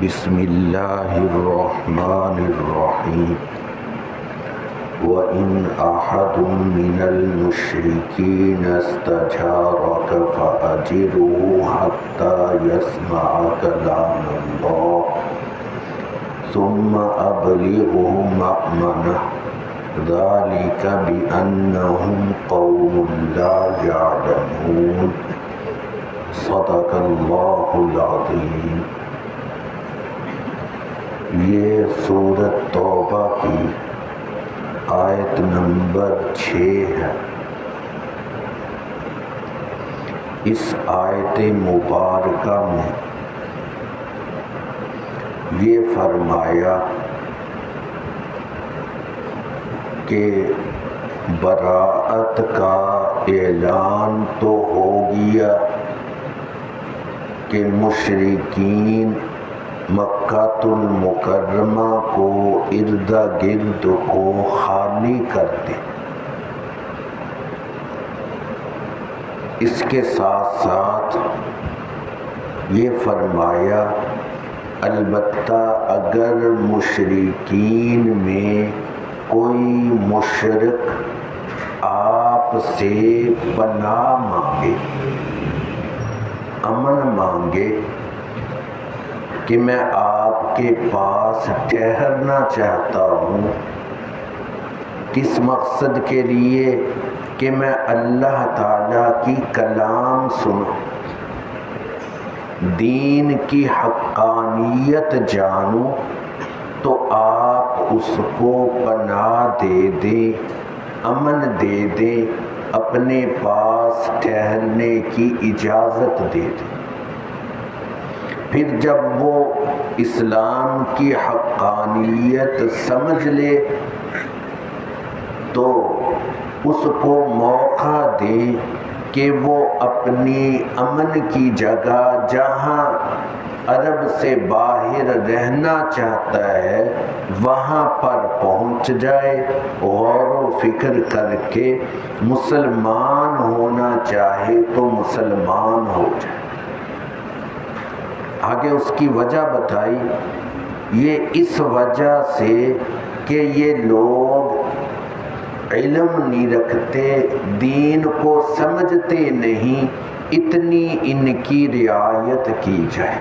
بسم اللہ الرحمن الرحیم وَإِنْ أَحَدٌ مِّنَ الْمُشْرِكِينَ اسْتَجَارَكَ فَأَجِرْهُ حَتَّى يَسْمَعَ كَلَامَ اللَّهِ ثُمَّ أَبْلِغْهُ مَأْمَنَهُ ذَلِكَ بِأَنَّهُمْ قَوْمٌ لَا يَعْلَمُونَ صدق اللہ العظیم۔ یہ سورۃ توبہ کی آیت نمبر 6 ہے۔ اس آیت مبارکہ میں یہ فرمایا کہ براءت کا اعلان تو ہو گیا کہ مشرکین مکہ المکرمہ کو ارد گرد کو خالی کر دیں۔ اس کے ساتھ ساتھ یہ فرمایا البتہ اگر مشرکین میں کوئی مشرک آپ سے پناہ مانگے، امن مانگے کہ میں آپ کے پاس ٹھہرنا چاہتا ہوں، کس مقصد کے لیے؟ کہ میں اللہ تعالیٰ کی کلام سنوں، دین کی حقانیت جانوں، تو آپ اس کو پناہ دے دیں، امن دے دیں، اپنے پاس ٹھہرنے کی اجازت دے دیں۔ پھر جب وہ اسلام کی حقانیت سمجھ لے تو اس کو موقع دیں کہ وہ اپنی امن کی جگہ جہاں عرب سے باہر رہنا چاہتا ہے وہاں پر پہنچ جائے، غور و فکر کر کے مسلمان ہونا چاہے تو مسلمان ہو جائے۔ آگے اس کی وجہ بتائی، یہ اس وجہ سے کہ یہ لوگ علم نہیں رکھتے، دین کو سمجھتے نہیں، اتنی ان کی رعایت کی جائے۔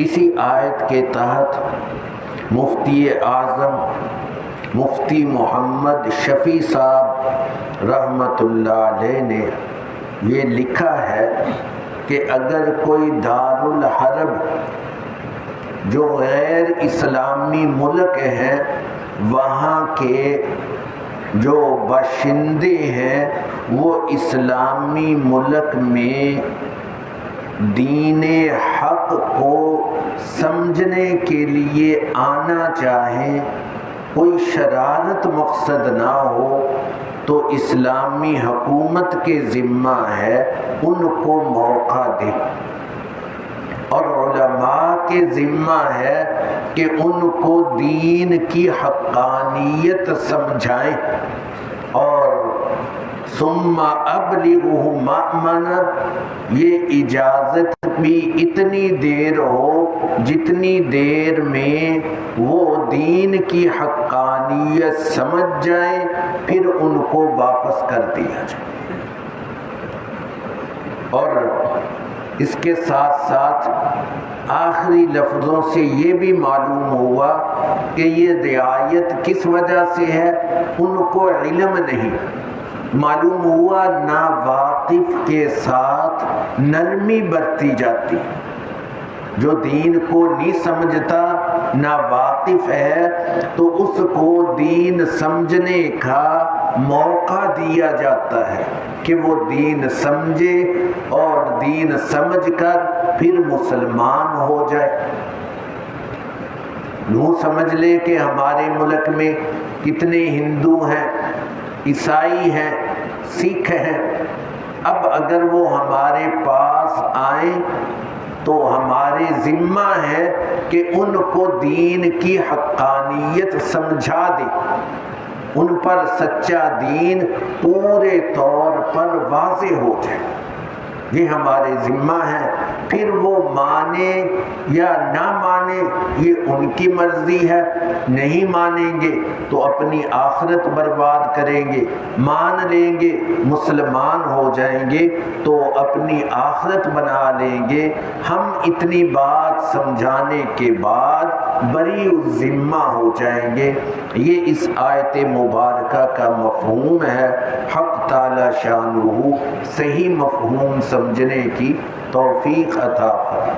اسی آیت کے تحت مفتی اعظم مفتی محمد شفیع صاحب رحمۃ اللہ علیہ نے یہ لکھا ہے کہ اگر کوئی دارالحرب جو غیر اسلامی ملک ہیں وہاں کے جو باشندے ہیں وہ اسلامی ملک میں دین حق کو سمجھنے کے لیے آنا چاہیں، کوئی شرارت مقصد نہ ہو، تو اسلامی حکومت کے ذمہ ہے ان کو موقع دے، اور علماء کے ذمہ ہے کہ ان کو دین کی حقانیت سمجھائیں، اور ثم ابلغہ مأمنہ، یہ اجازت بھی اتنی دیر ہو جتنی دیر میں وہ دین کی حقانیت سمجھ جائیں، پھر ان کو واپس کر دیا جائے۔ اور اس کے ساتھ ساتھ آخری لفظوں سے یہ بھی معلوم ہوا کہ یہ رعایت کس وجہ سے ہے، ان کو علم نہیں معلوم ہوا، ناواقف کے ساتھ نرمی برتی جاتی، جو دین کو نہیں سمجھتا، ناواقف ہے، تو اس کو دین سمجھنے کا موقع دیا جاتا ہے کہ وہ دین سمجھے اور دین سمجھ کر پھر مسلمان ہو جائے۔ یوں سمجھ لے کہ ہمارے ملک میں کتنے ہندو ہیں، عیسائی ہیں، سکھ ہیں، اب اگر وہ ہمارے پاس آئیں تو ہمارے ذمہ ہے کہ ان کو دین کی حقانیت سمجھا دیں، ان پر سچا دین پورے طور پر واضح ہو جائے، یہ ہمارے ذمہ ہے۔ پھر وہ مانے یا نہ مانے یہ ان کی مرضی ہے، نہیں مانیں گے تو اپنی آخرت برباد کریں گے، مان لیں گے مسلمان ہو جائیں گے تو اپنی آخرت بنا لیں گے۔ ہم اتنی بات سمجھانے کے بعد بری الذمہ ہو جائیں گے۔ یہ اس آیت مبارکہ کا مفہوم ہے۔ حق تعالی شانہ صحیح مفہوم سمجھنے کی توفیق عطا فرمائے۔